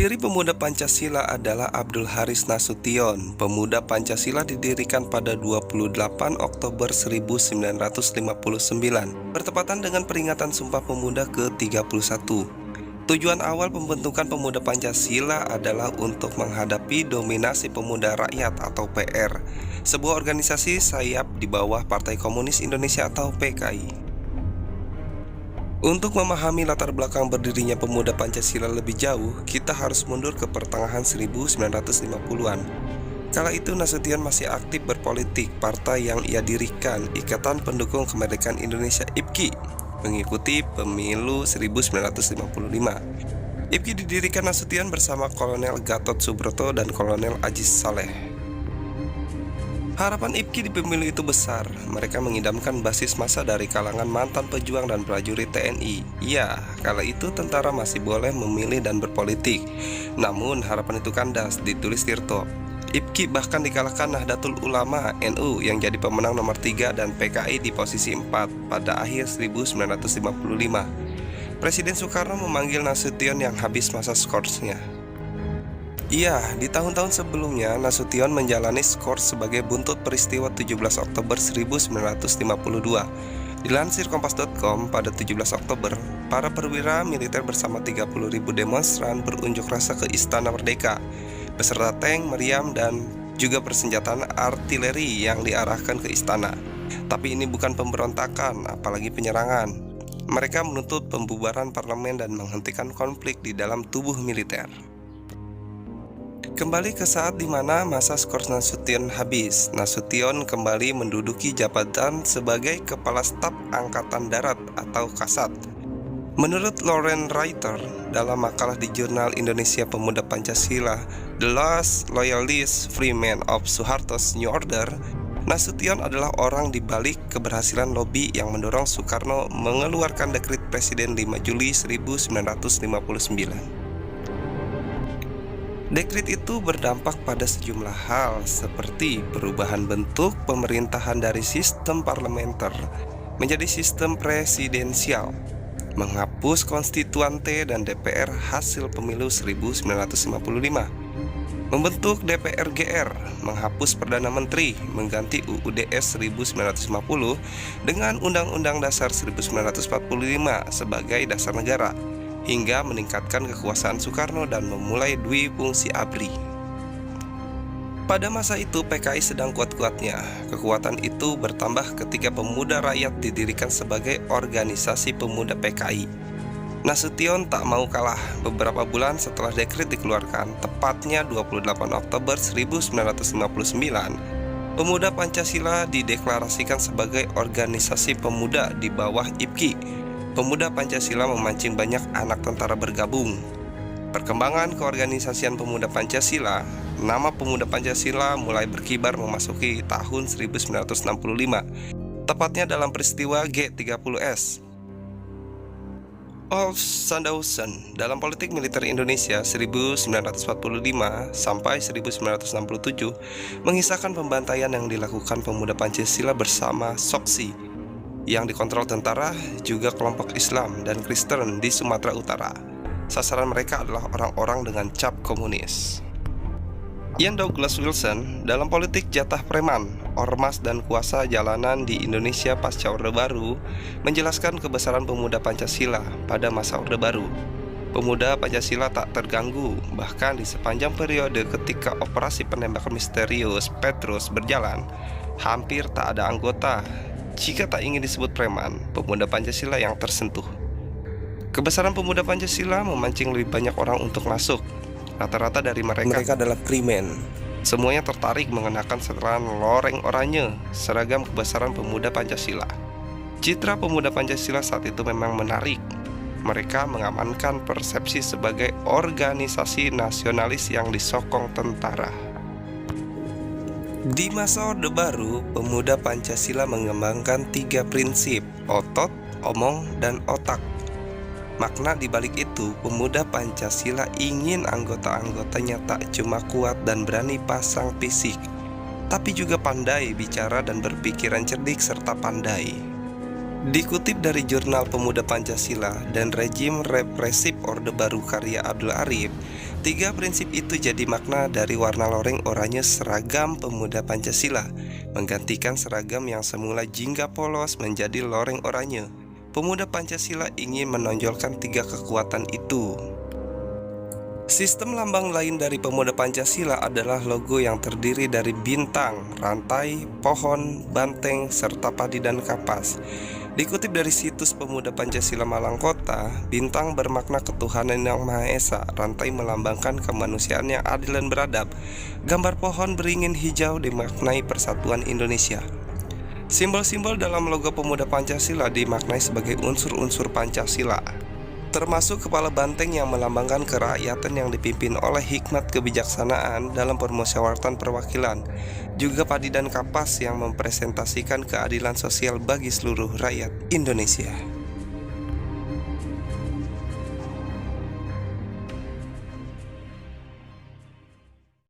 Pendiri Pemuda Pancasila adalah Abdul Haris Nasution. Pemuda Pancasila didirikan pada 28 Oktober 1959, bertepatan dengan peringatan Sumpah Pemuda ke-31. Tujuan awal pembentukan Pemuda Pancasila adalah untuk menghadapi dominasi pemuda rakyat atau PR, sebuah organisasi sayap di bawah Partai Komunis Indonesia atau PKI. Untuk memahami latar belakang berdirinya Pemuda Pancasila lebih jauh, kita harus mundur ke pertengahan 1950-an. Kala itu Nasution masih aktif berpolitik. Partai yang ia dirikan, Ikatan Pendukung Kemerdekaan Indonesia (IPKI), mengikuti pemilu 1955. IPKI didirikan Nasution bersama Kolonel Gatot Subroto dan Kolonel Ajis Saleh. Harapan IPKI di pemilu itu besar. Mereka mengidamkan basis massa dari kalangan mantan pejuang dan prajurit TNI. Ya, kala itu tentara masih boleh memilih dan berpolitik. Namun harapan itu kandas, ditulis Tirto. IPKI bahkan dikalahkan Nahdlatul Ulama NU yang jadi pemenang nomor 3 dan PKI di posisi 4 pada akhir 1955. Presiden Soekarno memanggil Nasution yang habis masa skorsnya. Iya, di tahun-tahun sebelumnya Nasution menjalani skors sebagai buntut peristiwa 17 Oktober 1952. Dilansir Kompas.com, pada 17 Oktober, para perwira militer bersama 30.000 demonstran berunjuk rasa ke Istana Merdeka, beserta tank, meriam, dan juga persenjataan artileri yang diarahkan ke istana. Tapi ini bukan pemberontakan, apalagi penyerangan. Mereka menuntut pembubaran parlemen dan menghentikan konflik di dalam tubuh militer. Kembali ke saat di mana masa skors Nasution habis, Nasution kembali menduduki jabatan sebagai Kepala Staf Angkatan Darat atau Kasat. Menurut Loren Reiter dalam makalah di jurnal Indonesia Pemuda Pancasila, The Last Loyalist Freeman of Suharto's New Order, Nasution adalah orang di balik keberhasilan lobi yang mendorong Soekarno mengeluarkan dekret Presiden 5 Juli 1959. Dekret itu berdampak pada sejumlah hal seperti perubahan bentuk pemerintahan dari sistem parlementer menjadi sistem presidensial, menghapus konstituante dan DPR hasil pemilu 1955, membentuk DPR GR, menghapus Perdana Menteri, mengganti UUDS 1950 dengan Undang-Undang Dasar 1945 sebagai dasar negara, hingga meningkatkan kekuasaan Soekarno dan memulai Dwi Fungsi ABRI. Pada masa itu PKI sedang kuat-kuatnya. Kekuatan itu bertambah ketika Pemuda Rakyat didirikan sebagai organisasi pemuda PKI. Nasution tak mau kalah. Beberapa bulan setelah dekret dikeluarkan, tepatnya 28 Oktober 1959, Pemuda Pancasila dideklarasikan sebagai organisasi pemuda di bawah IPKI. Pemuda Pancasila memancing banyak anak tentara bergabung. Perkembangan keorganisasian Pemuda Pancasila, nama Pemuda Pancasila mulai berkibar memasuki tahun 1965, tepatnya dalam peristiwa G30S. Ulf Sandhausen dalam Politik Militer Indonesia 1945 sampai 1967 mengisahkan pembantaian yang dilakukan Pemuda Pancasila bersama Soksi yang dikontrol tentara, juga kelompok Islam dan Kristen di Sumatera Utara. Sasaran mereka adalah orang-orang dengan cap komunis. Ian Douglas Wilson dalam Politik Jatah Preman, Ormas dan Kuasa Jalanan di Indonesia Pasca Orde Baru menjelaskan kebesaran Pemuda Pancasila pada masa Orde Baru. Pemuda Pancasila tak terganggu, bahkan di sepanjang periode ketika operasi penembakan misterius Petrus berjalan, hampir tak ada anggota, jika tak ingin disebut preman, Pemuda Pancasila yang tersentuh. Kebesaran Pemuda Pancasila memancing lebih banyak orang untuk masuk. Rata-rata dari mereka adalah krimen. Semuanya tertarik mengenakan setelan loreng oranye, seragam kebesaran Pemuda Pancasila. Citra Pemuda Pancasila saat itu memang menarik. Mereka mengamankan persepsi sebagai organisasi nasionalis yang disokong tentara. Di masa Orde Baru, Pemuda Pancasila mengembangkan 3 prinsip: otot, omong, dan otak. Makna di balik itu, Pemuda Pancasila ingin anggota-anggotanya tak cuma kuat dan berani pasang fisik, tapi juga pandai bicara dan berpikiran cerdik serta pandai. Dikutip dari jurnal Pemuda Pancasila dan Rejim Represif Orde Baru karya Abdul Arif, Tiga prinsip itu jadi makna dari warna loreng oranye seragam pemuda Pancasila, menggantikan seragam yang semula jingga polos menjadi loreng oranye. Pemuda Pancasila ingin menonjolkan tiga kekuatan itu. Sistem lambang lain dari pemuda Pancasila adalah logo yang terdiri dari bintang, rantai, pohon, banteng, serta padi dan kapas. Dikutip dari situs Pemuda Pancasila Malang Kota, bintang bermakna ketuhanan yang Maha Esa, rantai melambangkan kemanusiaan yang adil dan beradab, gambar pohon beringin hijau dimaknai persatuan Indonesia. Simbol-simbol dalam logo Pemuda Pancasila dimaknai sebagai unsur-unsur Pancasila, termasuk kepala banteng yang melambangkan kerakyatan yang dipimpin oleh hikmat kebijaksanaan dalam permusyawaratan perwakilan, juga padi dan kapas yang mempresentasikan keadilan sosial bagi seluruh rakyat Indonesia.